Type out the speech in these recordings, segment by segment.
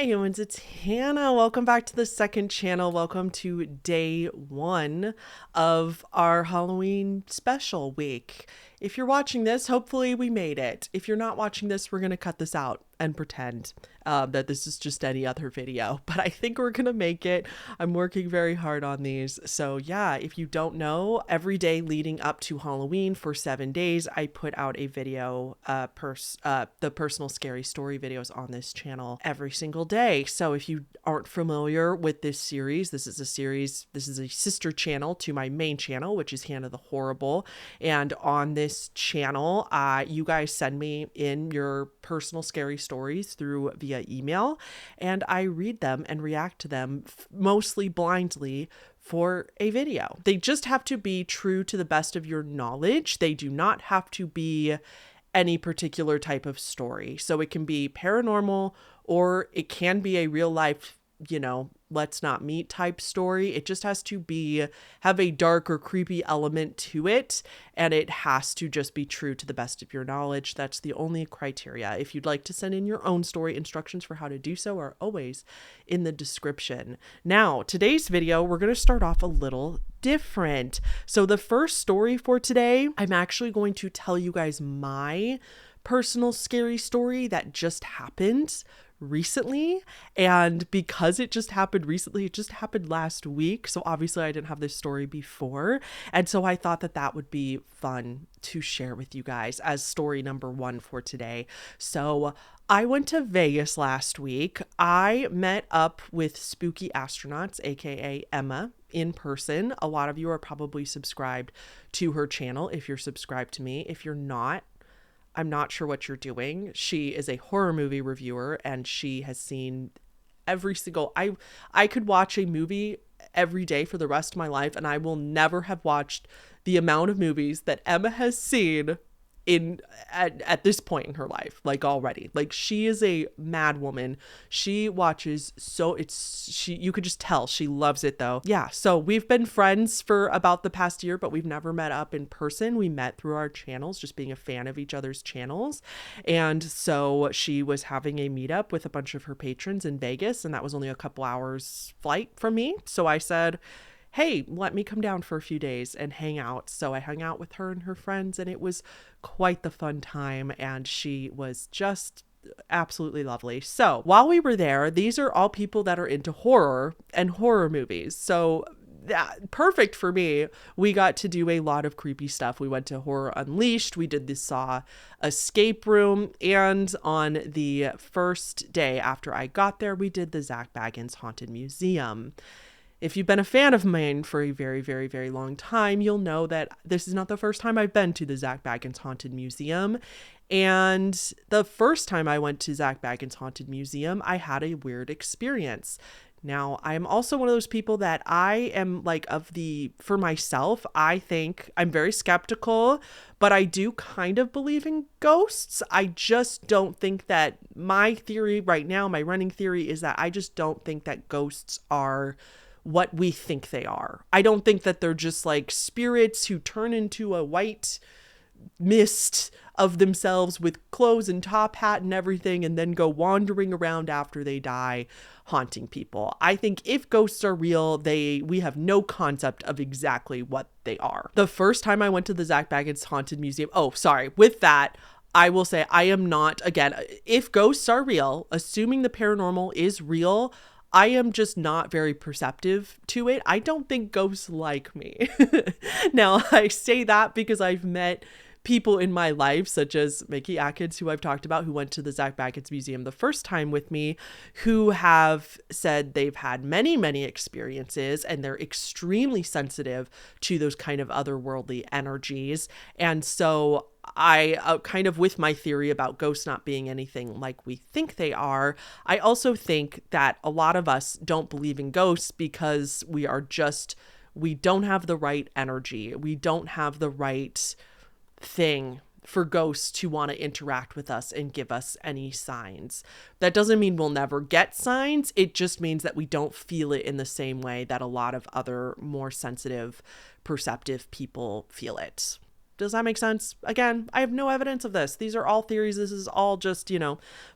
Hey humans, it's Hannah. Welcome back to the second channel. Welcome to day one of our Halloween special week. If you're watching this, hopefully we made it. If you're not watching this, we're going to cut this out and pretend that this is just any other video. But I think we're going to make it. I'm working very hard on these. So yeah, if you don't know, every day leading up to Halloween for 7 days, I put out a video, the personal scary story videos on this channel every single day. So if you aren't familiar with this series, this is a sister channel to my main channel, which is Hannah TheHorrible. And on this channel, you guys send me in your personal scary stories via email, and I read them and react to them mostly blindly for a video. They just have to be true to the best of your knowledge. They do not have to be any particular type of story. So it can be paranormal, or it can be a real life, let's not meet type story. It just has to have a dark or creepy element to it, and it has to just be true to the best of your knowledge. That's the only criteria. If you'd like to send in your own story, instructions for how to do so are always in the description. Now, today's video, we're going to start off a little different. So the first story for today, I'm actually going to tell you guys my personal scary story that just happened recently. And because it just happened recently, it just happened last week. So obviously I didn't have this story before. And so I thought that would be fun to share with you guys as story number one for today. So I went to Vegas last week. I met up with Spooky Astronauts, aka Emma, in person. A lot of you are probably subscribed to her channel if you're subscribed to me. If you're not, I'm not sure what you're doing. She is a horror movie reviewer, and she has seen every single... I could watch a movie every day for the rest of my life, and I will never have watched the amount of movies that Emma has seen at this point in her life, already. She is a mad woman. She watches, you could just tell she loves it though. Yeah, so we've been friends for about the past year, but we've never met up in person. We met through our channels, just being a fan of each other's channels. And so she was having a meetup with a bunch of her patrons in Vegas, and that was only a couple hours flight from me. So I said, hey, let me come down for a few days and hang out. So I hung out with her and her friends, and it was quite the fun time, and she was just absolutely lovely. So while we were there, these are all people that are into horror and horror movies. So perfect for me. We got to do a lot of creepy stuff. We went to Horror Unleashed. We did the Saw escape room. And on the first day after I got there, we did the Zach Baggins Haunted Museum. If you've been a fan of mine for a very, very, very long time, you'll know that this is not the first time I've been to the Zach Baggins Haunted Museum. And the first time I went to Zach Baggins Haunted Museum, I had a weird experience. Now, I'm also one of those people that I am for myself, I think I'm very skeptical, but I do kind of believe in ghosts. I just don't think that my theory right now, my running theory is that I just don't think that ghosts are what we think they are. I don't think that they're just spirits who turn into a white mist of themselves with clothes and top hat and everything, and then go wandering around after they die, haunting people. I think if ghosts are real, we have no concept of exactly what they are. The first time I went to the Zach Baggins Haunted Museum, with that, I will say I am not, again, if ghosts are real, assuming the paranormal is real, I am just not very perceptive to it. I don't think ghosts like me. Now, I say that because I've met people in my life, such as Mickey Atkins, who I've talked about, who went to the Zach Baggins Museum the first time with me, who have said they've had many, many experiences, and they're extremely sensitive to those kind of otherworldly energies. And so I kind of, with my theory about ghosts not being anything like we think they are, I also think that a lot of us don't believe in ghosts because we don't have the right energy. We don't have the right thing for ghosts to want to interact with us and give us any signs. That doesn't mean we'll never get signs. It just means that we don't feel it in the same way that a lot of other more sensitive, perceptive people feel it. Does that make sense? Again, I have no evidence of this. These are all theories. This is all just,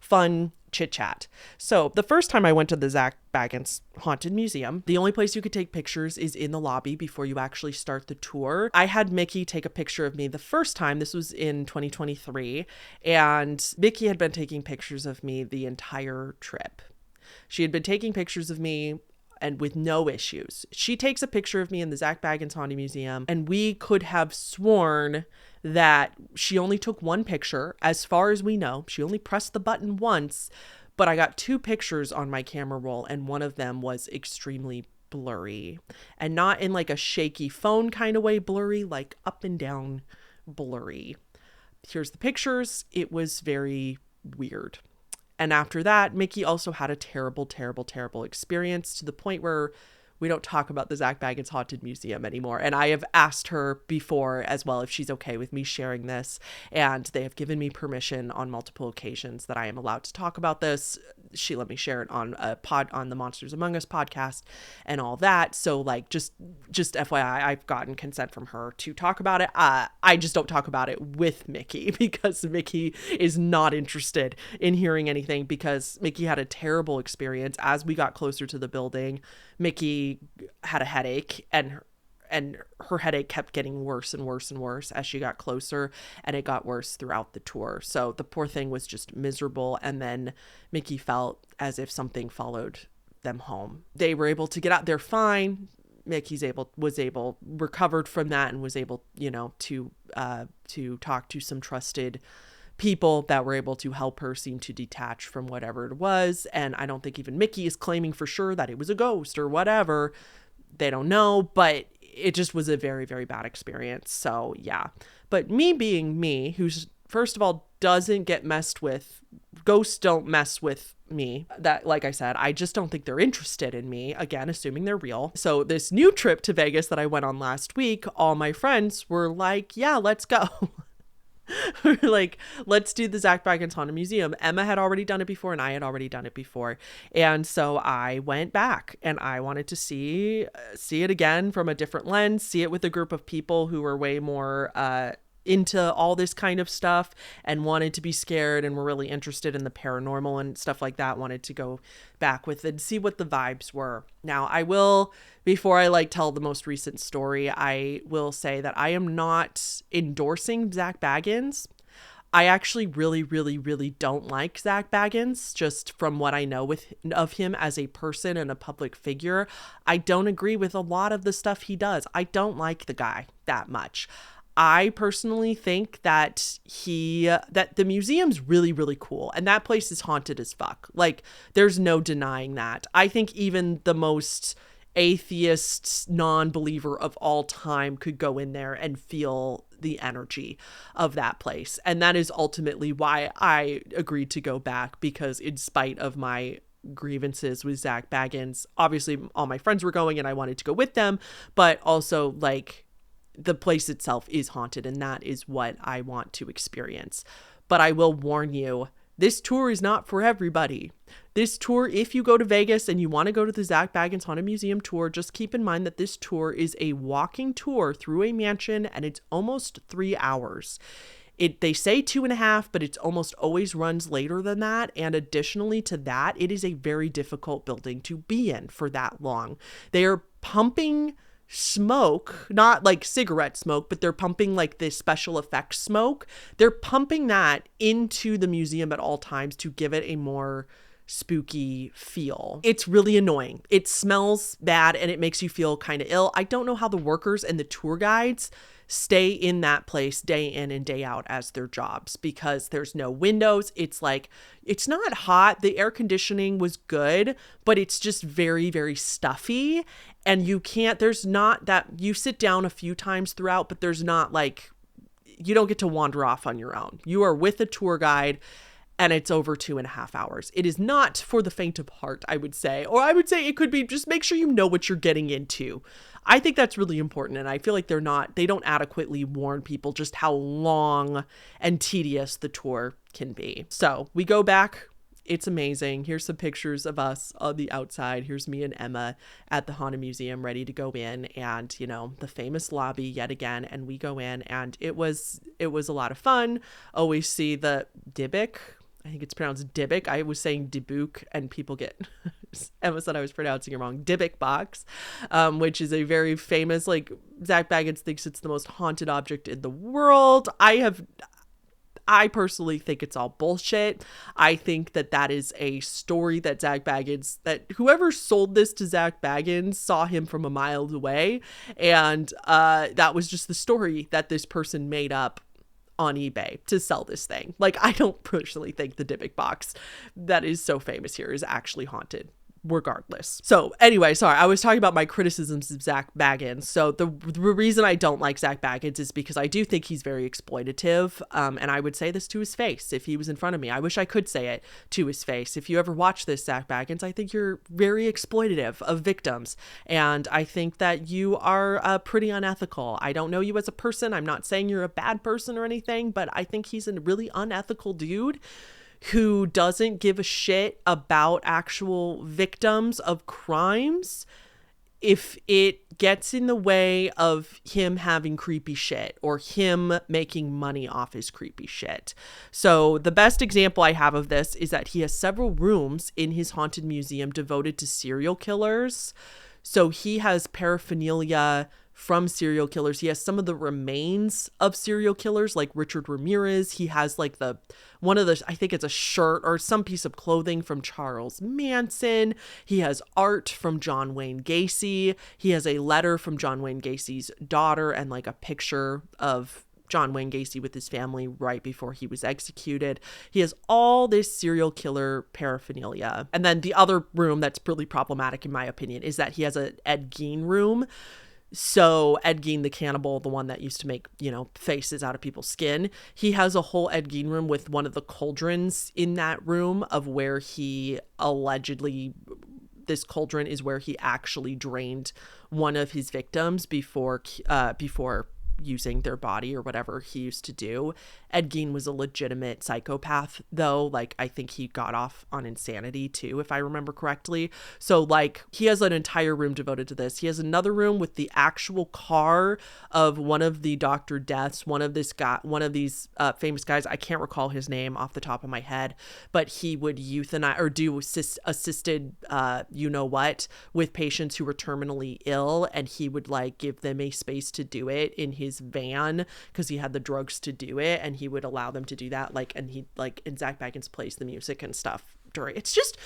fun chit chat. So the first time I went to the Zach Baggins Haunted Museum, the only place you could take pictures is in the lobby before you actually start the tour. I had Mickey take a picture of me the first time. This was in 2023. And Mickey had been taking pictures of me the entire trip. She had been taking pictures of me and with no issues. She takes a picture of me in the Zach Baggins Haunted Museum, and we could have sworn that she only took one picture. As far as we know, she only pressed the button once, but I got 2 pictures on my camera roll, and one of them was extremely blurry, and not in like a shaky phone kind of way blurry, like up and down blurry. Here's the pictures. It was very weird. And after that, Mickey also had a terrible, terrible, terrible experience to the point where we don't talk about the Zach Baggins Haunted Museum anymore. And I have asked her before as well if she's okay with me sharing this. And they have given me permission on multiple occasions that I am allowed to talk about this. She let me share it on on the Monsters Among Us podcast and all that. So like, just FYI, I've gotten consent from her to talk about it. I just don't talk about it with Mickey because Mickey is not interested in hearing anything, because Mickey had a terrible experience. As we got closer to the building, Mickey had a headache, and her headache kept getting worse and worse and worse as she got closer, and it got worse throughout the tour. So the poor thing was just miserable. And then Mickey felt as if something followed them home. They were able to get out there fine. Mickey recovered from that and was able, to talk to some trusted people that were able to help her seem to detach from whatever it was. And I don't think even Mickey is claiming for sure that it was a ghost or whatever. They don't know, but it just was a very, very bad experience. So yeah, but me being me, who's first of all doesn't get messed with, ghosts don't mess with me. That, like I said, I just don't think they're interested in me, again, assuming they're real. So this new trip to Vegas that I went on last week, all my friends were like, yeah, let's go. We're like, let's do the Zach Baggins Haunted Museum. Emma had already done it before, and I had already done it before. And so I went back, and I wanted to see it again from a different lens, see it with a group of people who were way more into all this kind of stuff and wanted to be scared and were really interested in the paranormal and stuff like that. Wanted to go back with it and see what the vibes were. Now, I will, before I tell the most recent story, I will say that I am not endorsing Zach Baggins. I actually really, really, really don't like Zach Baggins, just from what I know of him as a person and a public figure. I don't agree with a lot of the stuff he does. I don't like the guy that much. I personally think that the museum's really, really cool. And that place is haunted as fuck. Like, there's no denying that. I think even the most atheist non-believer of all time could go in there and feel the energy of that place. And that is ultimately why I agreed to go back, because in spite of my grievances with Zach Baggins, obviously all my friends were going and I wanted to go with them, but also the place itself is haunted, and that is what I want to experience. But I will warn you, this tour is not for everybody. This tour, if you go to Vegas and you want to go to the Zach Baggins Haunted Museum tour, just keep in mind that this tour is a walking tour through a mansion, and it's almost 3 hours. They say 2.5, but it's almost always runs later than that. And additionally to that, it is a very difficult building to be in for that long. They are pumping smoke, not like cigarette smoke, but they're pumping this special effects smoke. They're pumping that into the museum at all times to give it a more spooky feel. It's really annoying. It smells bad and it makes you feel kind of ill. I don't know how the workers and the tour guides stay in that place day in and day out as their jobs, because there's no windows. It's not hot. The air conditioning was good, but it's just very, very stuffy. And you sit down a few times throughout, but there's not you don't get to wander off on your own. You are with a tour guide, and it's over 2.5 hours. It is not for the faint of heart, I would say. Or I would say it could be, just make sure you know what you're getting into. I think that's really important. And I feel like they don't adequately warn people just how long and tedious the tour can be. So we go back It's amazing. Here's some pictures of us on the outside. Here's me and Emma at the Haunted Museum ready to go in, and the famous lobby yet again, and we go in, and it was a lot of fun. Always see the Dybbuk. I think it's pronounced Dybbuk. I was saying Dybbuk, and people get Emma said I was pronouncing it wrong. Dybbuk box, which is a very famous, like, Zak Bagans thinks it's the most haunted object in the world. I personally think it's all bullshit. I think that is a story that that whoever sold this to Zak Bagans saw him from a mile away. And that was just the story that this person made up on eBay to sell this thing. Like, I don't personally think the Dybbuk box that is so famous here is actually haunted, regardless. So anyway, sorry, I was talking about my criticisms of Zak Bagans. So the reason I don't like Zak Bagans is because I do think he's very exploitative. And I would say this to his face if he was in front of me. I wish I could say it to his face. If you ever watch this, Zak Bagans, I think you're very exploitative of victims. And I think that you are pretty unethical. I don't know you as a person. I'm not saying you're a bad person or anything, but I think he's a really unethical dude who doesn't give a shit about actual victims of crimes if it gets in the way of him having creepy shit or him making money off his creepy shit. So the best example I have of this is that he has several rooms in his haunted museum devoted to serial killers. So he has paraphernalia from serial killers. He has some of the remains of serial killers, like Richard Ramirez. He has like I think it's a shirt or some piece of clothing from Charles Manson. He has art from John Wayne Gacy. He has a letter from John Wayne Gacy's daughter and like a picture of John Wayne Gacy with his family right before he was executed. He has all this serial killer paraphernalia. And then the other room that's really problematic in my opinion is that he has an Ed Gein room. So Ed Gein, the cannibal, the one that used to make, faces out of people's skin, he has a whole Ed Gein room with one of the cauldrons in that room of where he this cauldron is where he actually drained one of his victims before using their body or whatever he used to do. Ed Gein was a legitimate psychopath though. Like, I think he got off on insanity too, if I remember correctly. So like, he has an entire room devoted to this. He has another room with the actual car of one of the Dr. Deaths, one of these famous guys. I can't recall his name off the top of my head, but he would euthanize or do assisted with patients who were terminally ill, and he would like give them a space to do it in his van because he had the drugs to do it, and he would allow them to do that. And Zak Bagans plays the music and stuff during. It's just,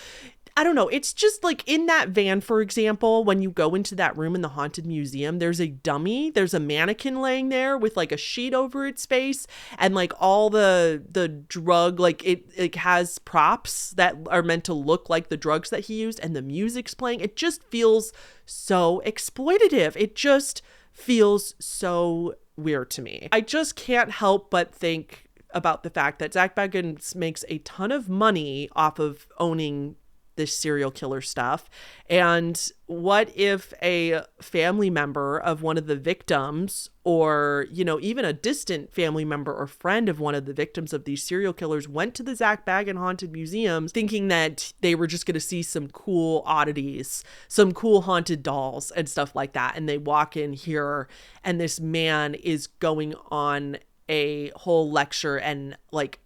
I don't know. It's just like in that van, for example, when you go into that room in the haunted museum, there's a mannequin laying there with like a sheet over its face, and like all the drug, like it has props that are meant to look like the drugs that he used, and the music's playing. It just feels so exploitative. It just feels so weird to me. I just can't help but think about the fact that Zak Bagans makes a ton of money off of owning this serial killer stuff. And what if a family member of one of the victims, or, even a distant family member or friend of one of the victims of these serial killers, went to the Zak Bagans Haunted Museums thinking that they were just going to see some cool oddities, some cool haunted dolls and stuff like that. And they walk in here and this man is going on a whole lecture and like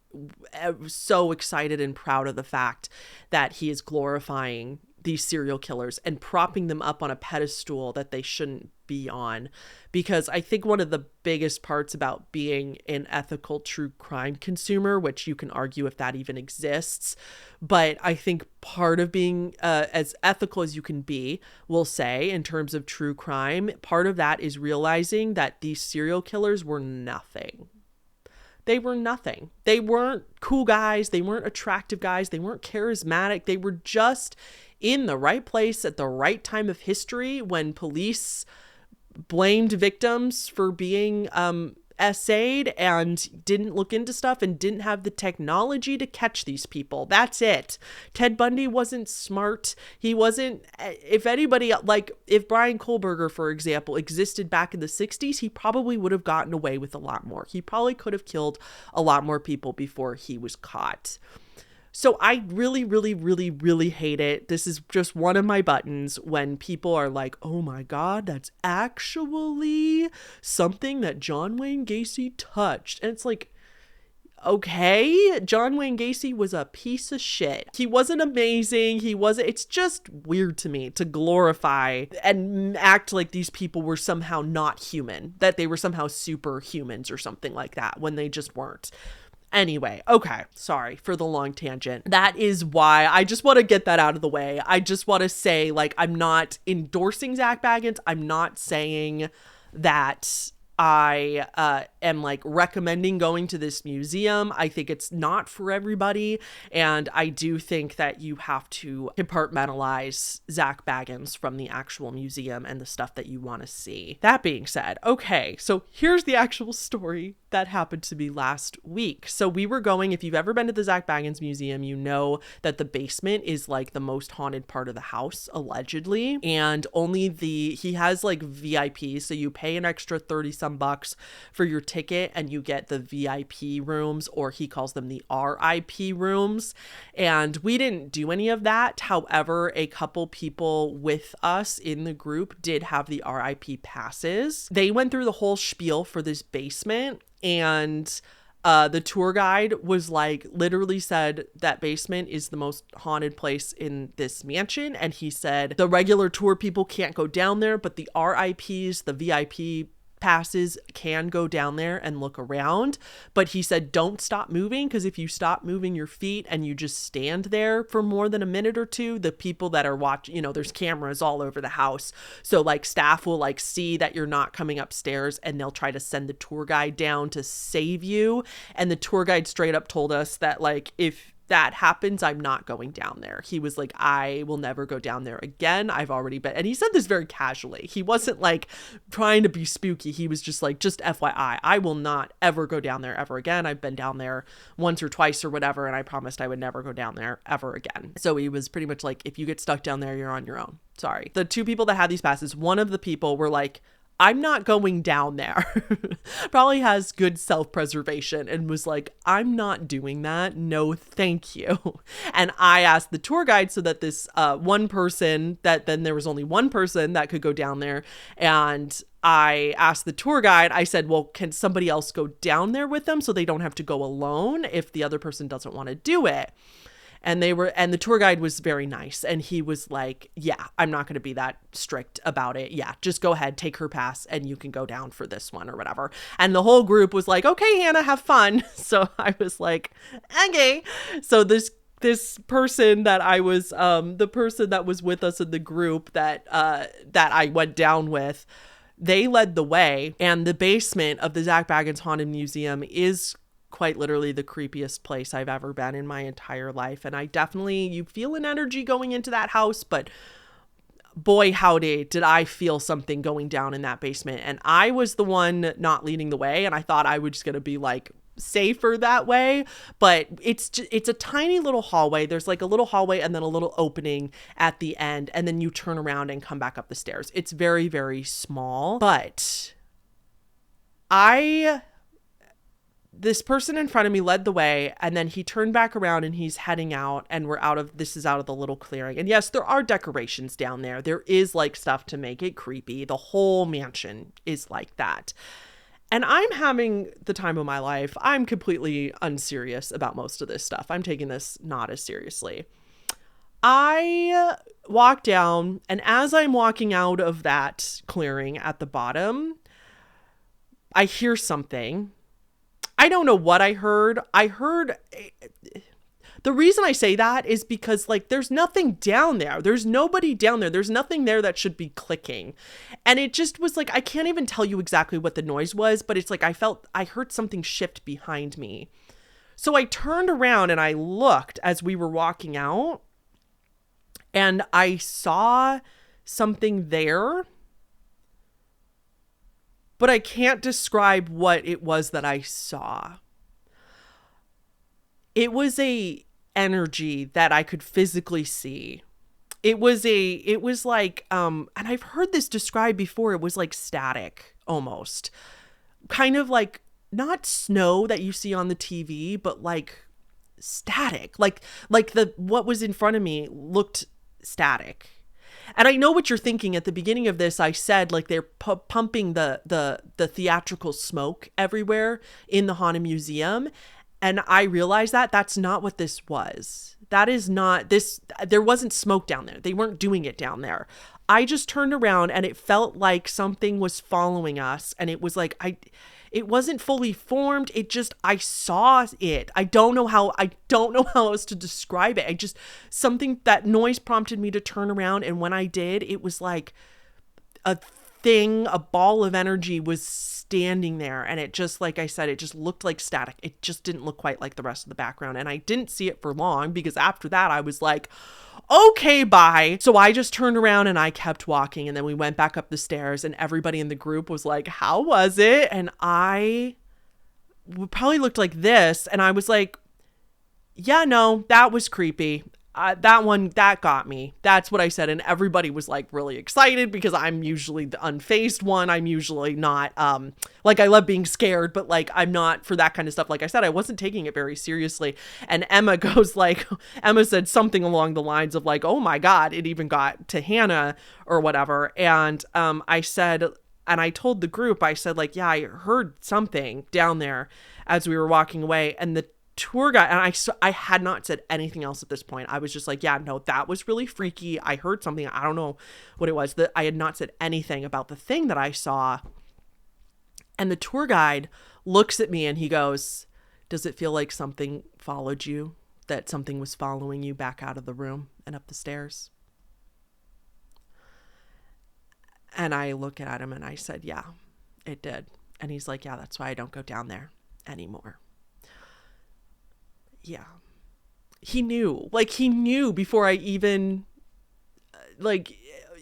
so excited and proud of the fact that he is glorifying these serial killers and propping them up on a pedestal that they shouldn't be on. Because I think one of the biggest parts about being an ethical true crime consumer, which you can argue if that even exists, but I think part of being as ethical as you can be, we'll say, in terms of true crime, part of that is realizing that these serial killers were nothing. They were nothing. They weren't cool guys. They weren't attractive guys. They weren't charismatic. They were just in the right place at the right time of history when police blamed victims for being essayed and didn't look into stuff and didn't have the technology to catch these people. That's it. Ted Bundy wasn't smart. He wasn't, if anybody, like if Brian Kohlberger, for example, existed back in the 60s, he probably would have gotten away with a lot more. He probably could have killed a lot more people before he was caught. So I really, really, really, really hate it. This is just one of my buttons when people are like, oh my God, that's actually something that John Wayne Gacy touched. And it's like, okay, John Wayne Gacy was a piece of shit. He wasn't amazing. It's just weird to me to glorify and act like these people were somehow not human, that they were somehow superhumans or something like that when they just weren't. Anyway, okay, sorry for the long tangent. That is why I just want to get that out of the way. I just want to say, like, I'm not endorsing Zach Baggins. I'm not saying that I am like recommending going to this museum. I think it's not for everybody. And I do think that you have to compartmentalize Zach Baggins from the actual museum and the stuff that you want to see. That being said, okay, so here's the actual story that happened to me last week. So we were going, if you've ever been to the Zach Baggins Museum, you know that the basement is like the most haunted part of the house, allegedly. And he has like VIP. So you pay an extra 30 some bucks for your ticket and you get the VIP rooms, or he calls them the RIP rooms. And we didn't do any of that. However, a couple people with us in the group did have the RIP passes. They went through the whole spiel for this basement, and the tour guide was like, literally said that basement is the most haunted place in this mansion. And he said the regular tour people can't go down there, but the RIPs, the VIP passes, can go down there and look around. But he said, don't stop moving, because if you stop moving your feet and you just stand there for more than a minute or two, the people that are watching, there's cameras all over the house. So like staff will like see that you're not coming upstairs and they'll try to send the tour guide down to save you. And the tour guide straight up told us that like, if that happens, I'm not going down there. He was like, I will never go down there again. I've already been. And he said this very casually. He wasn't like trying to be spooky. He was just like, just FYI, I will not ever go down there ever again. I've been down there once or twice or whatever, and I promised I would never go down there ever again. So he was pretty much like, if you get stuck down there, you're on your own. Sorry. The two people that had these passes, one of the people were like, I'm not going down there. Probably has good self-preservation and was like, I'm not doing that. No, thank you. And I asked the tour guide so that this one person, that then there was only one person that could go down there. And I asked the tour guide, I said, well, can somebody else go down there with them so they don't have to go alone if the other person doesn't want to do it? And the tour guide was very nice. And he was like, yeah, I'm not going to be that strict about it. Yeah, just go ahead, take her pass and you can go down for this one or whatever. And the whole group was like, okay, Hannah, have fun. So I was like, okay. So this person that I was, the person that was with us in the group that I went down with, they led the way. And the basement of the Zach Baggins Haunted Museum is quite literally the creepiest place I've ever been in my entire life. And you feel an energy going into that house, but boy, howdy, did I feel something going down in that basement. And I was the one not leading the way. And I thought I was just going to be like safer that way, but it's a tiny little hallway. There's like a little hallway and then a little opening at the end. And then you turn around and come back up the stairs. It's very, very small, but this person in front of me led the way, and then he turned back around and he's heading out, and this is out of the little clearing. And yes, there are decorations down there. There is like stuff to make it creepy. The whole mansion is like that. And I'm having the time of my life. I'm completely unserious about most of this stuff. I'm taking this not as seriously. I walk down, and as I'm walking out of that clearing at the bottom, I hear something. I don't know what I heard. The reason I say that is because like there's nothing down there. There's nobody down there. There's nothing there that should be clicking. And it just was like, I can't even tell you exactly what the noise was, but it's like I heard something shift behind me. So I turned around and I looked as we were walking out, and I saw something there. But I can't describe what it was that I saw. It was a energy that I could physically see. It was like, and I've heard this described before. It was like static almost, kind of like not snow that you see on the TV, but like static. Like the what was in front of me looked static. And I know what you're thinking. At the beginning of this, I said like they're pumping the theatrical smoke everywhere in the Haunted Museum. And I realized that that's not what this was. That is not this. There wasn't smoke down there. They weren't doing it down there. I just turned around and it felt like something was following us. And it was like, it wasn't fully formed. It just, I saw it. I don't know how else to describe it. That noise prompted me to turn around. And when I did, it was like a ball of energy was standing there. And it just, like I said, it just looked like static. It just didn't look quite like the rest of the background. And I didn't see it for long because after that I was like, okay, bye. So I just turned around and I kept walking. And then we went back up the stairs and everybody in the group was like, how was it? And I probably looked like this. And I was like, yeah, no, that was creepy. That got me. That's what I said. And everybody was like really excited because I'm usually the unfazed one. I'm usually not, like I love being scared, but like, I'm not for that kind of stuff. Like I said, I wasn't taking it very seriously. And Emma said something along the lines of like, oh my God, it even got to Hannah or whatever. And, I said, and I told the group, I said like, yeah, I heard something down there as we were walking away. And the tour guide, and I had not said anything else at this point. I was just like, yeah, no, that was really freaky. I heard something. I don't know what it was. That I had not said anything about the thing that I saw. And the tour guide looks at me and he goes, does it feel like something followed you? That something was following you back out of the room and up the stairs? And I look at him and I said, yeah, it did. And he's like, yeah, that's why I don't go down there anymore. Yeah. He knew before I even,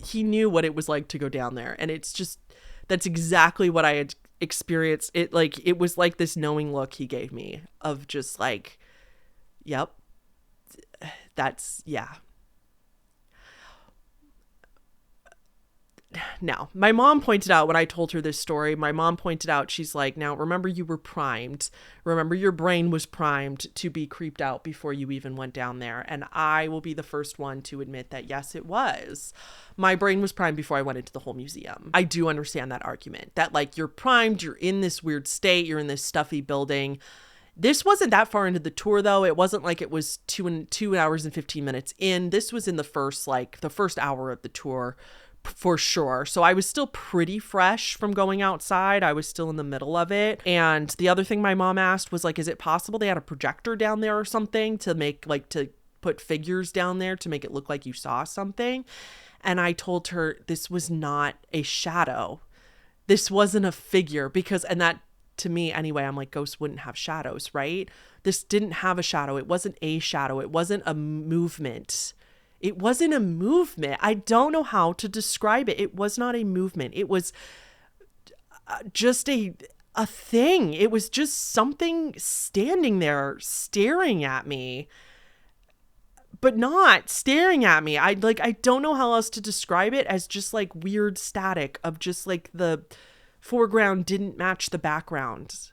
he knew what it was like to go down there. And it's just, that's exactly what I had experienced. It was like this knowing look he gave me of just like, yep, that's, yeah. Now, my mom pointed out when I told her this story, she's like, now remember you were primed. Remember your brain was primed to be creeped out before you even went down there. And I will be the first one to admit that, yes, it was. My brain was primed before I went into the whole museum. I do understand that argument that like you're primed, you're in this weird state, you're in this stuffy building. This wasn't that far into the tour though. It wasn't like it was 2 hours and 15 minutes in. This was in the first hour of the tour. For sure. So I was still pretty fresh from going outside. I was still in the middle of it. And the other thing my mom asked was like, is it possible they had a projector down there or something to make to put figures down there to make it look like you saw something? And I told her this was not a shadow. This wasn't a figure and that to me anyway, I'm like, ghosts wouldn't have shadows, right? This didn't have a shadow. It wasn't a shadow. It wasn't a movement. It wasn't a movement. I don't know how to describe it. It was not a movement. It was just a thing. It was just something standing there staring at me, but not staring at me. I don't know how else to describe it as just like weird static of just like the foreground didn't match the background.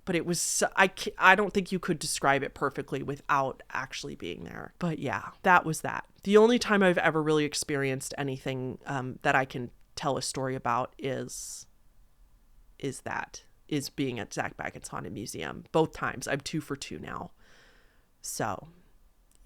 But it was, I don't think you could describe it perfectly without actually being there. But yeah, that was that. The only time I've ever really experienced anything that I can tell a story about is being at Zach Baggett's Haunted Museum. Both times. I'm 2 for 2 now. So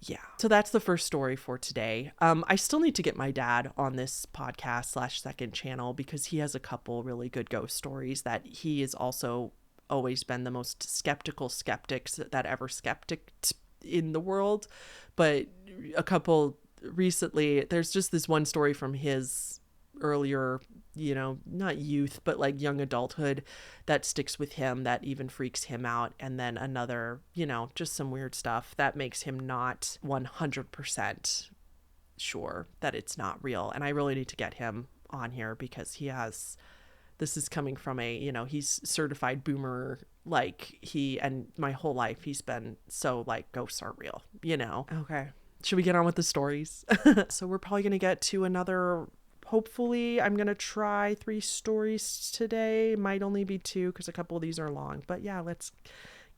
yeah. So that's the first story for today. I still need to get my dad on this podcast / second channel because he has a couple really good ghost stories that he is also always been the most skeptical skeptics that ever skepticked in the world. But a couple recently, there's just this one story from his earlier, not youth, but like young adulthood that sticks with him, that even freaks him out. And then another, just some weird stuff that makes him not 100% sure that it's not real. And I really need to get him on here because this is coming from he's certified boomer, and my whole life he's been so like ghosts aren't real, Okay. Should we get on with the stories? So we're probably going to get to hopefully I'm going to try 3 stories today. Might only be 2 because a couple of these are long, but yeah, let's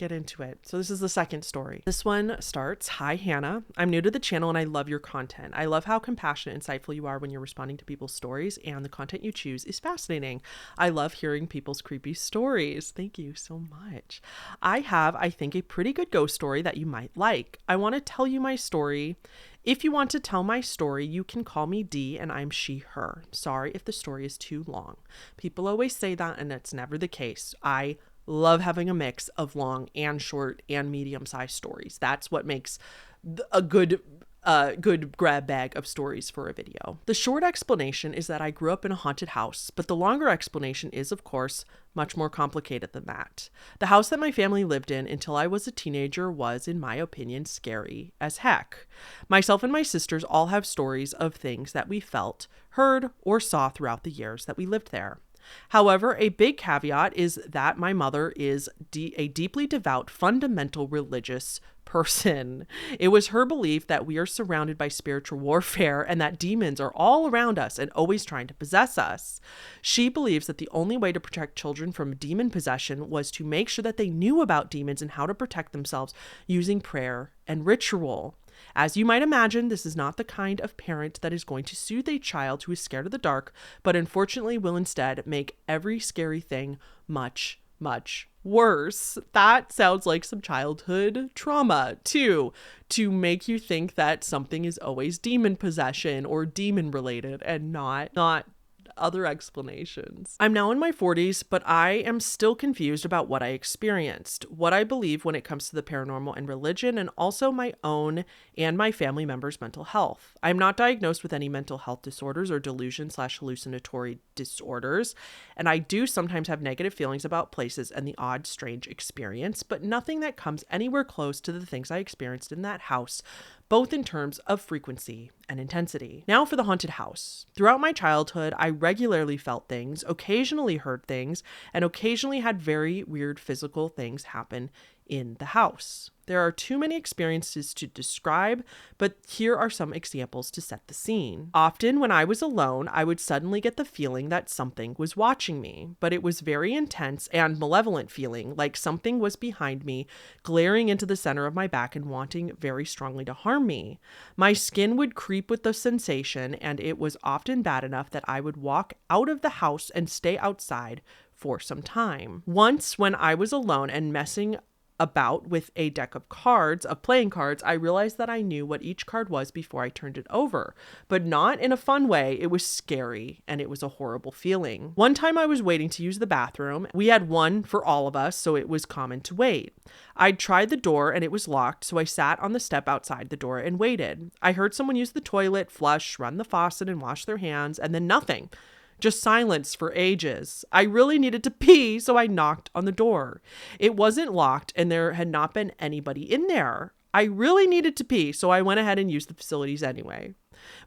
get into it. So this is the second story. This one starts, "Hi, Hannah. I'm new to the channel and I love your content. I love how compassionate and insightful you are when you're responding to people's stories, and the content you choose is fascinating. I love hearing people's creepy stories." Thank you so much. "I have, I think, a pretty good ghost story that you might like. I want to tell you my story. If you want to tell my story, you can call me D and I'm she, her. Sorry if the story is too long." People always say that, and it's never the case. I love having a mix of long and short and medium-sized stories. That's what makes a good grab bag of stories for a video. The short explanation is that I grew up in a haunted house, but the longer explanation is, of course, much more complicated than that. The house that my family lived in until I was a teenager was, in my opinion, scary as heck. Myself and my sisters all have stories of things that we felt, heard, or saw throughout the years that we lived there. However, a big caveat is that my mother is a deeply devout, fundamental religious person. It was her belief that we are surrounded by spiritual warfare and that demons are all around us and always trying to possess us. She believes that the only way to protect children from demon possession was to make sure that they knew about demons and how to protect themselves using prayer and ritual. As you might imagine, this is not the kind of parent that is going to soothe a child who is scared of the dark, but unfortunately will instead make every scary thing much, much worse. That sounds like some childhood trauma too, to make you think that something is always demon possession or demon related and not other explanations. I'm now in my 40s, but I am still confused about what I experienced, what I believe when it comes to the paranormal and religion, and also my own and my family members' mental health. I'm not diagnosed with any mental health disorders or delusion/hallucinatory disorders, and I do sometimes have negative feelings about places and the odd, strange experience, but nothing that comes anywhere close to the things I experienced in that house, both in terms of frequency and intensity. Now for the haunted house. Throughout my childhood, I regularly felt things, occasionally heard things, and occasionally had very weird physical things happen in the house. There are too many experiences to describe, but here are some examples to set the scene. Often when I was alone, I would suddenly get the feeling that something was watching me, but it was very intense and malevolent feeling, like something was behind me, glaring into the center of my back and wanting very strongly to harm me. My skin would creep with the sensation, and it was often bad enough that I would walk out of the house and stay outside for some time. Once when I was alone and messing about with a deck of playing cards, I realized that I knew what each card was before I turned it over, but not in a fun way. It was scary and it was a horrible feeling. One time I was waiting to use the bathroom. We had one for all of us, so it was common to wait. I'd tried the door and it was locked, so I sat on the step outside the door and waited. I heard someone use the toilet, flush, run the faucet, and wash their hands, and then nothing. Just silence for ages. I really needed to pee, so I knocked on the door. It wasn't locked, and there had not been anybody in there. I really needed to pee, so I went ahead and used the facilities anyway.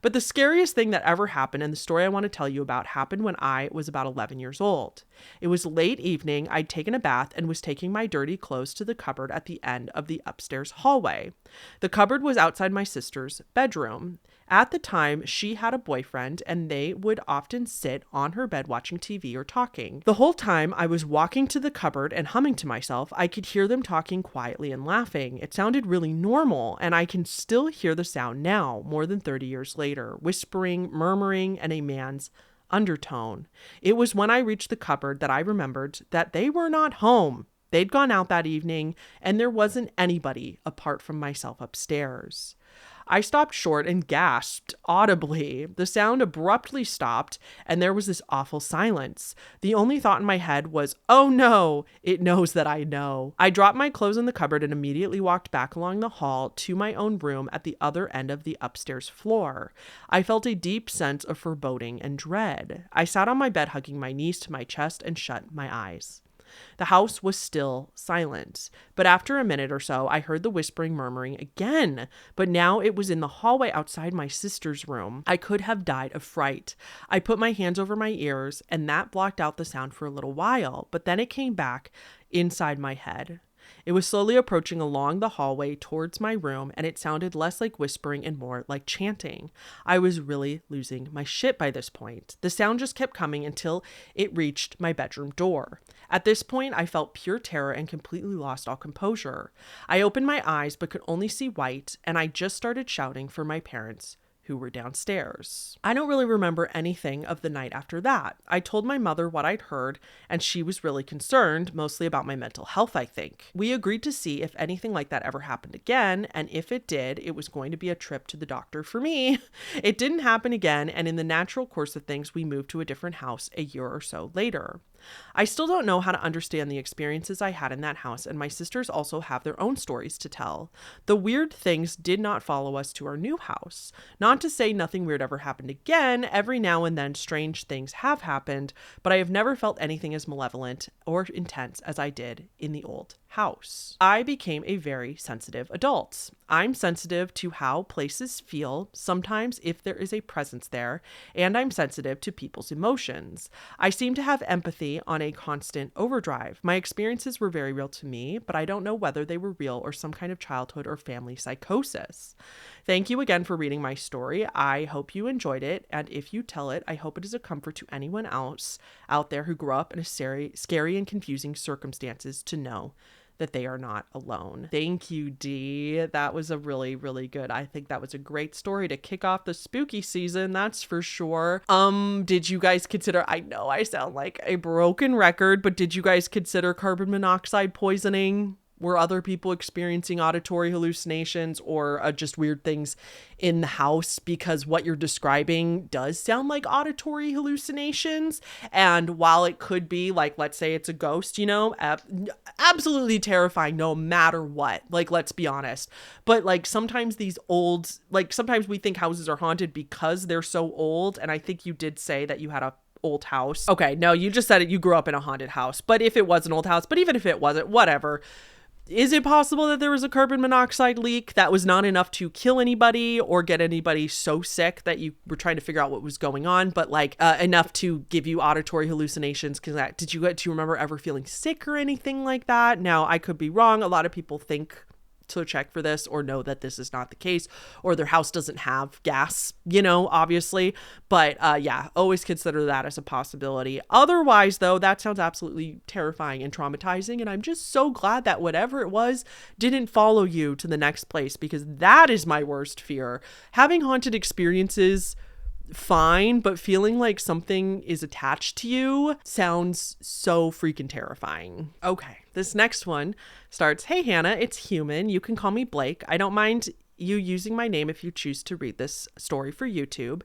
But the scariest thing that ever happened, and the story I want to tell you about, happened when I was about 11 years old. It was late evening. I'd taken a bath and was taking my dirty clothes to the cupboard at the end of the upstairs hallway. The cupboard was outside my sister's bedroom. At the time, she had a boyfriend, and they would often sit on her bed watching TV or talking. The whole time I was walking to the cupboard and humming to myself, I could hear them talking quietly and laughing. It sounded really normal, and I can still hear the sound now, more than 30 years later, whispering, murmuring, and a man's undertone. It was when I reached the cupboard that I remembered that they were not home. They'd gone out that evening, and there wasn't anybody apart from myself upstairs. I stopped short and gasped audibly. The sound abruptly stopped, and there was this awful silence. The only thought in my head was, "Oh no, it knows that I know." I dropped my clothes in the cupboard and immediately walked back along the hall to my own room at the other end of the upstairs floor. I felt a deep sense of foreboding and dread. I sat on my bed, hugging my knees to my chest, and shut my eyes. The house was still silent, but after a minute or so, I heard the whispering, murmuring again, but now it was in the hallway outside my sister's room. I could have died of fright. I put my hands over my ears, and that blocked out the sound for a little while, but then it came back inside my head. It was slowly approaching along the hallway towards my room, and it sounded less like whispering and more like chanting. I was really losing my shit by this point. The sound just kept coming until it reached my bedroom door. At this point, I felt pure terror and completely lost all composure. I opened my eyes but could only see white, and I just started shouting for my parents, who were downstairs. I don't really remember anything of the night after that. I told my mother what I'd heard, and she was really concerned, mostly about my mental health, I think. We agreed to see if anything like that ever happened again, and if it did, it was going to be a trip to the doctor for me. It didn't happen again, and in the natural course of things, we moved to a different house a year or so later. I still don't know how to understand the experiences I had in that house, and my sisters also have their own stories to tell. The weird things did not follow us to our new house. Not to say nothing weird ever happened again. Every now and then strange things have happened, but I have never felt anything as malevolent or intense as I did in the old house. I became a very sensitive adult. I'm sensitive to how places feel, sometimes if there is a presence there, and I'm sensitive to people's emotions. I seem to have empathy on a constant overdrive. My experiences were very real to me, but I don't know whether they were real or some kind of childhood or family psychosis. Thank you again for reading my story. I hope you enjoyed it, and if you tell it, I hope it is a comfort to anyone else out there who grew up in a scary and confusing circumstances to know that they are not alone. Thank you, Dee. That was a really, really good. I think that was a great story to kick off the spooky season, that's for sure. Did you guys consider, I know I sound like a broken record, but did you guys consider carbon monoxide poisoning? Were other people experiencing auditory hallucinations or just weird things in the house? Because what you're describing does sound like auditory hallucinations. And while it could be like, let's say it's a ghost, you know, absolutely terrifying no matter what. Like, let's be honest. But like sometimes these old, like sometimes we think houses are haunted because they're so old. And I think you did say that you had a old house. Okay, no, you just said it. You grew up in a haunted house. But if it was an old house, but even if it wasn't, whatever. Is it possible that there was a carbon monoxide leak that was not enough to kill anybody or get anybody so sick that you were trying to figure out what was going on, but like enough to give you auditory hallucinations? Because do you remember ever feeling sick or anything like that? Now, I could be wrong. A lot of people think to check for this or know that this is not the case, or their house doesn't have gas, you know, obviously. But yeah, always consider that as a possibility. Otherwise, though, that sounds absolutely terrifying and traumatizing. And I'm just so glad that whatever it was didn't follow you to the next place, because that is my worst fear. Having haunted experiences, fine, but feeling like something is attached to you sounds so freaking terrifying. Okay, this next one starts, "Hey Hannah, it's human. You can call me Blake. I don't mind you using my name if you choose to read this story for YouTube.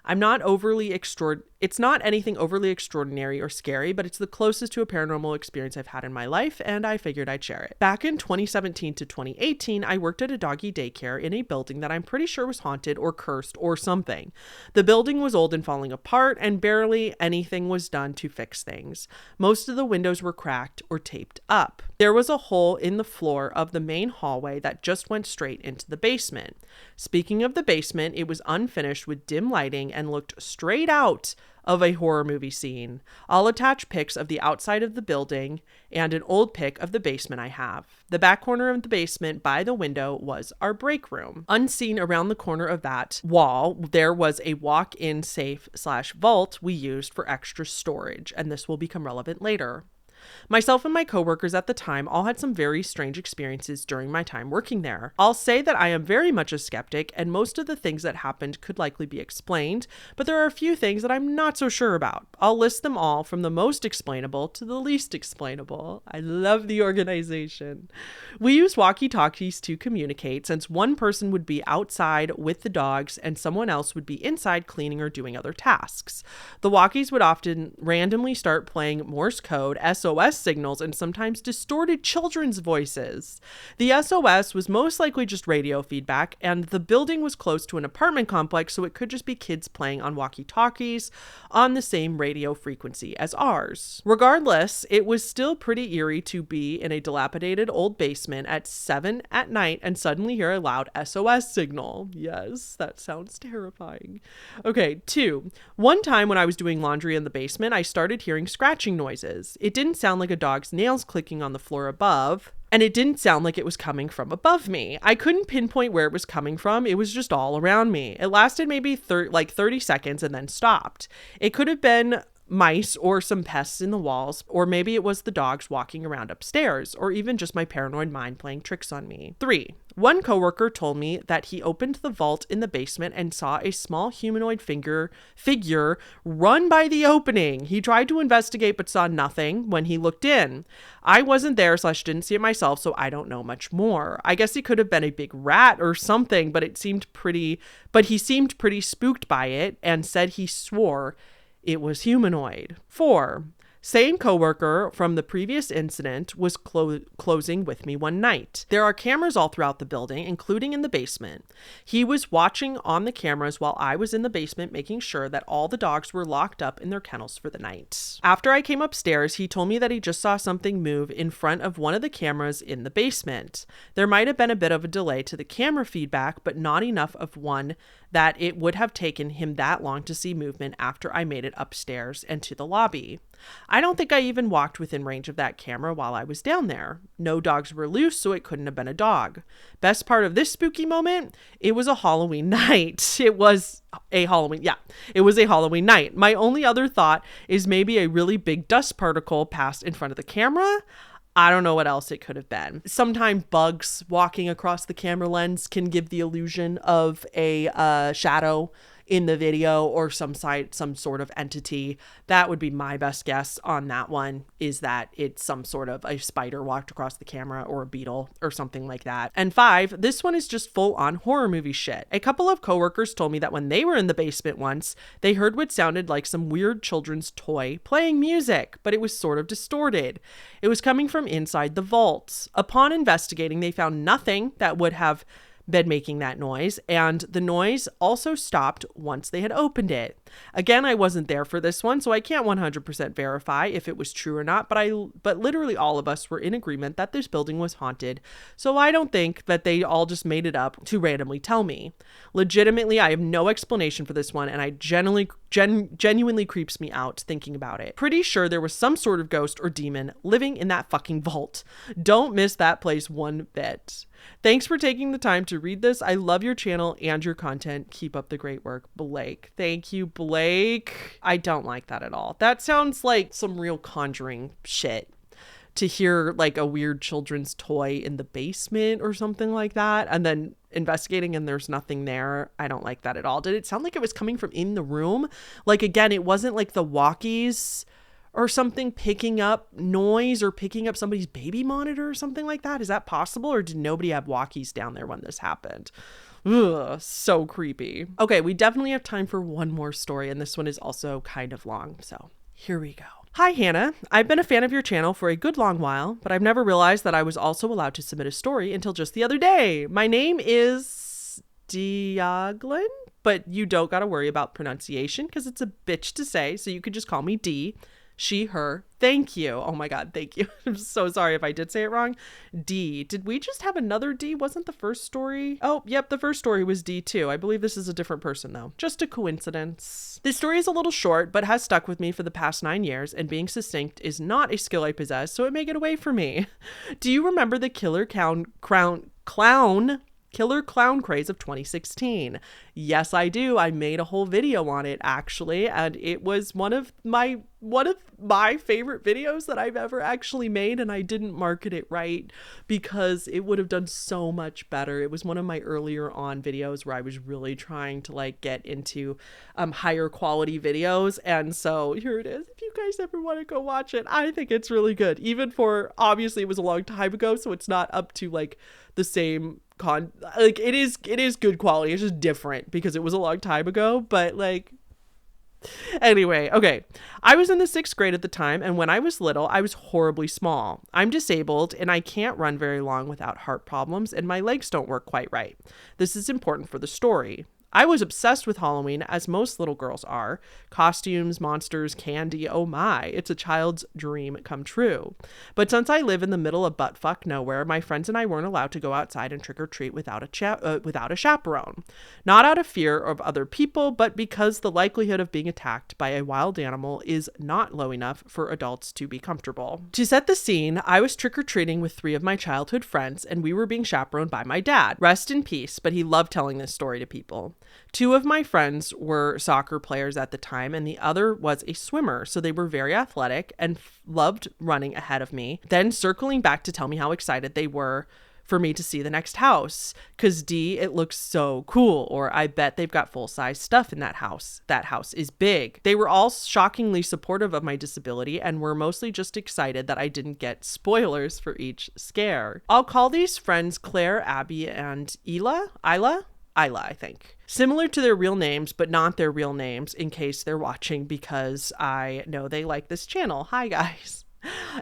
I'm not overly It's not anything overly extraordinary or scary, but it's the closest to a paranormal experience I've had in my life, and I figured I'd share it. Back in 2017 to 2018, I worked at a doggy daycare in a building that I'm pretty sure was haunted or cursed or something. The building was old and falling apart, and barely anything was done to fix things. Most of the windows were cracked or taped up. There was a hole in the floor of the main hallway that just went straight into the basement. Speaking of the basement, it was unfinished with dim lighting and looked straight out of a horror movie scene. I'll attach pics of the outside of the building and an old pic of the basement I have. The back corner of the basement by the window was our break room. Unseen around the corner of that wall, there was a walk-in safe/vault we used for extra storage, and this will become relevant later. Myself and my coworkers at the time all had some very strange experiences during my time working there. I'll say that I am very much a skeptic, and most of the things that happened could likely be explained, but there are a few things that I'm not so sure about. I'll list them all from the most explainable to the least explainable. I love the organization. We use walkie-talkies to communicate, since one person would be outside with the dogs and someone else would be inside cleaning or doing other tasks. The walkies would often randomly start playing Morse code, SOS signals, and sometimes distorted children's voices. The SOS was most likely just radio feedback, and the building was close to an apartment complex, so it could just be kids playing on walkie-talkies on the same radio frequency as ours. Regardless, it was still pretty eerie to be in a dilapidated old basement at 7 at night and suddenly hear a loud SOS signal. Yes, that sounds terrifying. Okay, 2. One time when I was doing laundry in the basement, I started hearing scratching noises. It didn't sound like a dog's nails clicking on the floor above. and it didn't sound like it was coming from above me. I couldn't pinpoint where it was coming from. It was just all around me. It lasted maybe 30 seconds and then stopped. It could have been mice or some pests in the walls, or maybe it was the dogs walking around upstairs, or even just my paranoid mind playing tricks on me. 3. One coworker told me that he opened the vault in the basement and saw a small humanoid figure run by the opening. He tried to investigate but saw nothing when he looked in. I wasn't there, / didn't see it myself, so I don't know much more. I guess it could have been a big rat or something, but he seemed pretty spooked by it and said he swore it was humanoid. 4. Same coworker from the previous incident was closing with me one night. There are cameras all throughout the building, including in the basement. He was watching on the cameras while I was in the basement, making sure that all the dogs were locked up in their kennels for the night. After I came upstairs, he told me that he just saw something move in front of one of the cameras in the basement. There might have been a bit of a delay to the camera feedback, but not enough of one that it would have taken him that long to see movement after I made it upstairs and to the lobby. I don't think I even walked within range of that camera while I was down there. No dogs were loose, so it couldn't have been a dog. Best part of this spooky moment, it was a Halloween night. It was a Halloween night. My only other thought is maybe a really big dust particle passed in front of the camera. I don't know what else it could have been. Sometimes bugs walking across the camera lens can give the illusion of a shadow in the video or some sort of entity. That would be my best guess on that one, is that it's some sort of a spider walked across the camera or a beetle or something like that. And 5, this one is just full on horror movie shit. A couple of coworkers told me that when they were in the basement once, they heard what sounded like some weird children's toy playing music, but it was sort of distorted. It was coming from inside the vault. Upon investigating, they found nothing that would have been making that noise, and the noise also stopped once they had opened it. Again, I wasn't there for this one, so I can't 100% verify if it was true or not, but literally all of us were in agreement that this building was haunted, so I don't think that they all just made it up to randomly tell me. Legitimately, I have no explanation for this one, and I genuinely creeps me out thinking about it. Pretty sure there was some sort of ghost or demon living in that fucking vault. Don't miss that place one bit. Thanks for taking the time to read this. I love your channel and your content. Keep up the great work, Blake. Thank you, Blake. I don't like that at all. That sounds like some real Conjuring shit. To hear like a weird children's toy in the basement or something like that, and then investigating and there's nothing there. I don't like that at all. Did it sound like it was coming from in the room? Like, again, it wasn't like the walkies or something picking up noise or picking up somebody's baby monitor or something like that? Is that possible? Or did nobody have walkies down there when this happened? Ugh, so creepy. Okay, we definitely have time for one more story, and this one is also kind of long, so here we go. Hi, Hannah. I've been a fan of your channel for a good long while, but I've never realized that I was also allowed to submit a story until just the other day. My name is Diaglin, but you don't gotta worry about pronunciation because it's a bitch to say, so you could just call me D. She, her. Thank you. Oh my God. Thank you. I'm so sorry if I did say it wrong. D. Did we just have another D? Wasn't the first story? Oh, yep. The first story was D too. I believe this is a different person though. Just a coincidence. This story is a little short, but has stuck with me for the past 9 years, and being succinct is not a skill I possess, so it may get away from me. Do you remember the killer clown craze of 2016? Yes, I do. I made a whole video on it actually, and it was one of my favorite videos that I've ever actually made, and I didn't market it right because it would have done so much better. It was one of my earlier on videos where I was really trying to like get into higher quality videos, and so here it is. If you guys ever want to go watch it, I think it's really good. Even for, obviously it was a long time ago, so it's not up to like the same like it is good quality. It's just different because it was a long time ago, but like, anyway, okay. I was in the 6th grade at the time, and when I was little, I was horribly small. I'm disabled, and I can't run very long without heart problems, and my legs don't work quite right. This is important for the story. I was obsessed with Halloween, as most little girls are. Costumes, monsters, candy, oh my, it's a child's dream come true. But since I live in the middle of buttfuck nowhere, my friends and I weren't allowed to go outside and trick-or-treat without a chaperone. Not out of fear of other people, but because the likelihood of being attacked by a wild animal is not low enough for adults to be comfortable. To set the scene, I was trick-or-treating with 3 of my childhood friends, and we were being chaperoned by my dad. Rest in peace, but he loved telling this story to people. 2 of my friends were soccer players at the time, and the other was a swimmer, so they were very athletic and loved running ahead of me, then circling back to tell me how excited they were for me to see the next house. Cause D, it looks so cool. Or I bet they've got full-size stuff in that house. That house is big. They were all shockingly supportive of my disability and were mostly just excited that I didn't get spoilers for each scare. I'll call these friends Claire, Abby, and Isla, I think. Similar to their real names, but not their real names in case they're watching, because I know they like this channel. Hi, guys.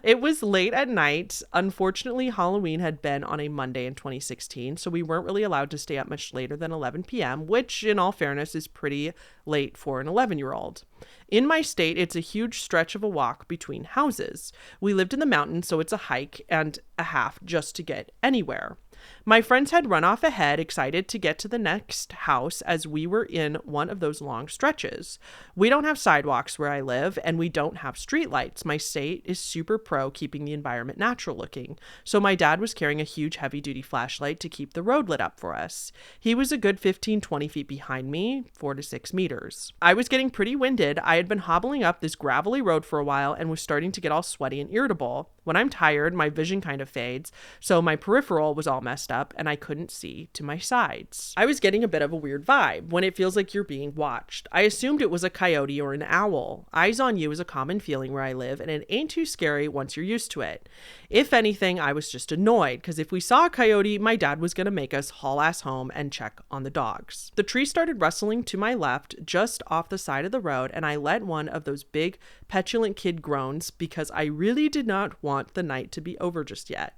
It was late at night. Unfortunately, Halloween had been on a Monday in 2016, so we weren't really allowed to stay up much later than 11 p.m., which, in all fairness, is pretty late for an 11-year-old. In my state, it's a huge stretch of a walk between houses. We lived in the mountains, so it's a hike and a half just to get anywhere. My friends had run off ahead, excited to get to the next house, as we were in one of those long stretches. We don't have sidewalks where I live, and we don't have streetlights. My state is super pro keeping the environment natural looking, so my dad was carrying a huge heavy-duty flashlight to keep the road lit up for us. He was a good 15-20 feet behind me, 4 to 6 meters. I was getting pretty winded. I had been hobbling up this gravelly road for a while and was starting to get all sweaty and irritable. When I'm tired, my vision kind of fades, so my peripheral was all messed up and I couldn't see to my sides. I was getting a bit of a weird vibe when it feels like you're being watched. I assumed it was a coyote or an owl. Eyes on you is a common feeling where I live, and it ain't too scary once you're used to it. If anything, I was just annoyed, because if we saw a coyote, my dad was going to make us haul ass home and check on the dogs. The tree started rustling to my left, just off the side of the road, and I let one of those big, petulant kid groans because I really did not want the night to be over just yet.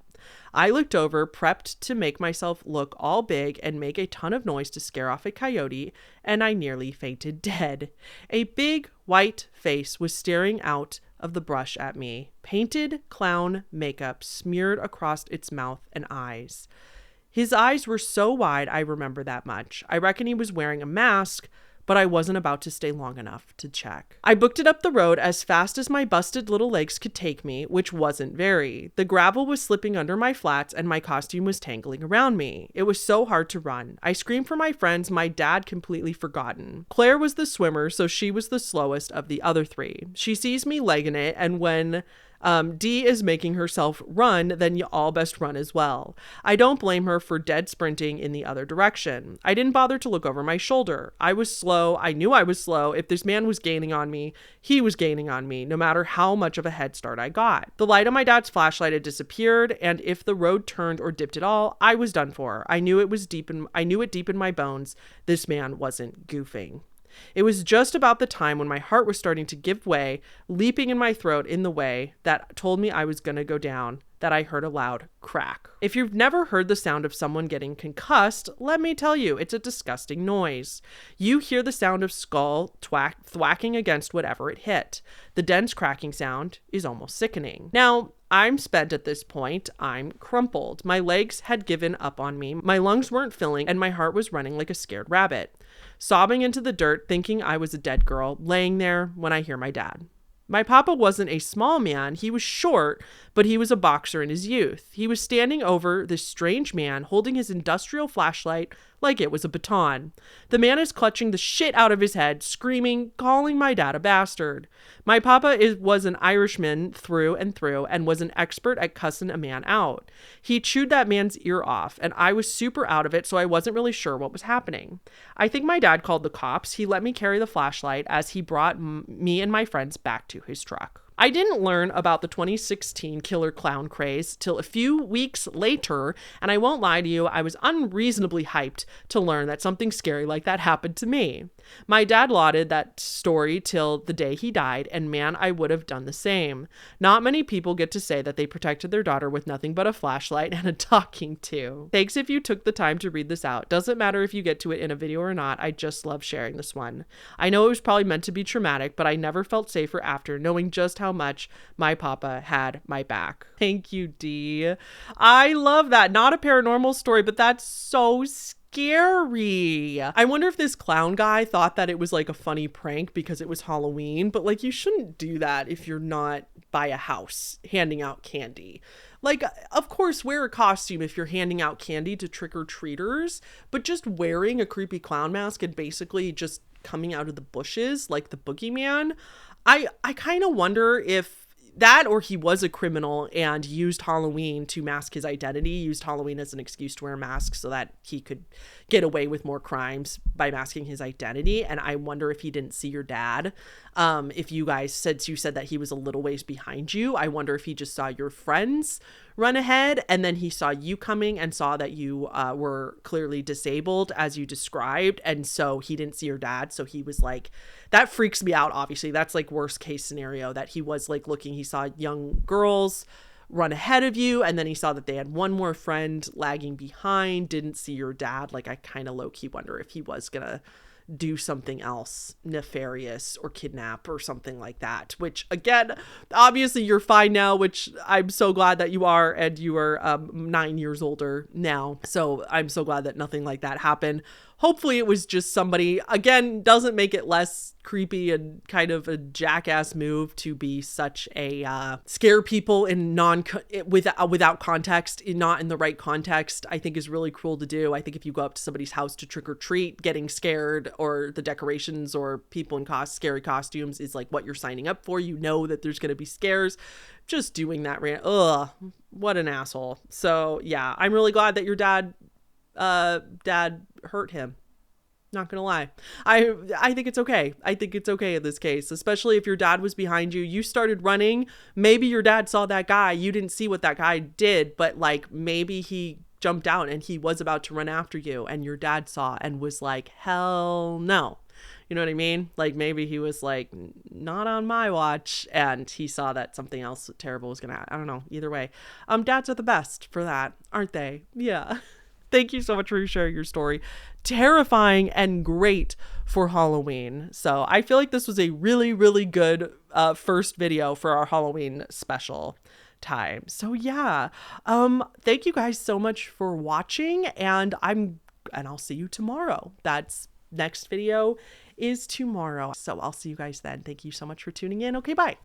I looked over, prepped to make myself look all big and make a ton of noise to scare off a coyote, and I nearly fainted dead. A big white face was staring out of the brush at me, painted clown makeup smeared across its mouth and eyes. His eyes were so wide, I remember that much. I reckon he was wearing a mask, but I wasn't about to stay long enough to check. I booked it up the road as fast as my busted little legs could take me, which wasn't very. The gravel was slipping under my flats and my costume was tangling around me. It was so hard to run. I screamed for my friends, my dad completely forgotten. Claire was the swimmer, so she was the slowest of the other 3. She sees me legging it, and when D is making herself run, then you all best run as well. I don't blame her for dead sprinting in the other direction. I didn't bother to look over my shoulder. I was slow. I knew I was slow. If this man was gaining on me, he was gaining on me, no matter how much of a head start I got. The light on my dad's flashlight had disappeared, and if the road turned or dipped at all, I was done for. I knew it deep in my bones. This man wasn't goofing. It was just about the time when my heart was starting to give way, leaping in my throat in the way that told me I was going to go down, that I heard a loud crack. If you've never heard the sound of someone getting concussed, let me tell you, it's a disgusting noise. You hear the sound of skull thwacking against whatever it hit. The dense cracking sound is almost sickening. Now, I'm spent at this point. I'm crumpled. My legs had given up on me. My lungs weren't filling, and my heart was running like a scared rabbit. Sobbing into the dirt, thinking I was a dead girl, laying there when I hear my dad. My papa wasn't a small man. He was short, but he was a boxer in his youth. He was standing over this strange man, holding his industrial flashlight like it was a baton. The man is clutching the shit out of his head, screaming, calling my dad a bastard. My papa was an Irishman through and through and was an expert at cussing a man out. He chewed that man's ear off, and I was super out of it, so I wasn't really sure what was happening. I think my dad called the cops. He let me carry the flashlight as he brought me and my friends back to his truck. I didn't learn about the 2016 killer clown craze till a few weeks later, and I won't lie to you, I was unreasonably hyped to learn that something scary like that happened to me. My dad lauded that story till the day he died, and man, I would have done the same. Not many people get to say that they protected their daughter with nothing but a flashlight and a talking to. Thanks if you took the time to read this out. Doesn't matter if you get to it in a video or not, I just love sharing this one. I know it was probably meant to be traumatic, but I never felt safer after knowing just how much my papa had my back. Thank you, Dee. I love that. Not a paranormal story, but that's so scary. I wonder if this clown guy thought that it was like a funny prank because it was Halloween, but like you shouldn't do that if you're not by a house handing out candy. Like, of course, wear a costume if you're handing out candy to trick-or-treaters, but just wearing a creepy clown mask and basically just coming out of the bushes like the boogeyman, I kind of wonder if that, or he was a criminal and used Halloween to mask his identity, used Halloween as an excuse to wear a mask so that he could get away with more crimes by masking his identity. And I wonder if he didn't see your dad. If you guys said that he was a little ways behind you, I wonder if he just saw your friends run ahead and then he saw you coming and saw that you were clearly disabled as you described. And so he didn't see your dad. So he was like, that freaks me out. Obviously, that's like worst case scenario, that he was like looking, he saw young girls run ahead of you, and then he saw that they had one more friend lagging behind, didn't see your dad. Like, I kind of low-key wonder if he was gonna do something else nefarious or kidnap or something like that, which again, obviously you're fine now, which I'm so glad that you are, and you are 9 years older now, so I'm so glad that nothing like that happened. Hopefully it was just somebody, again, doesn't make it less creepy and kind of a jackass move to be such a scare people in without context, not in the right context. I think is really cruel to do. I think if you go up to somebody's house to trick or treat, getting scared, or the decorations or people in scary costumes is like what you're signing up for. You know that there's going to be scares. Just doing that, ugh, what an asshole. So yeah, I'm really glad that your dad hurt him. Not gonna lie. I think it's okay. I think it's okay in this case, especially if your dad was behind you. You started running. Maybe your dad saw that guy. You didn't see what that guy did, but like maybe he jumped out and he was about to run after you and your dad saw and was like, hell no. You know what I mean? Like maybe he was like, not on my watch, and he saw that something else terrible was gonna happen. I don't know. Either way. Dads are the best for that, aren't they? Yeah. Thank you so much for sharing your story. Terrifying and great for Halloween. So I feel like this was a really, really good first video for our Halloween special time. So yeah, thank you guys so much for watching, and I'll see you tomorrow. That's next video is tomorrow. So I'll see you guys then. Thank you so much for tuning in. Okay, bye.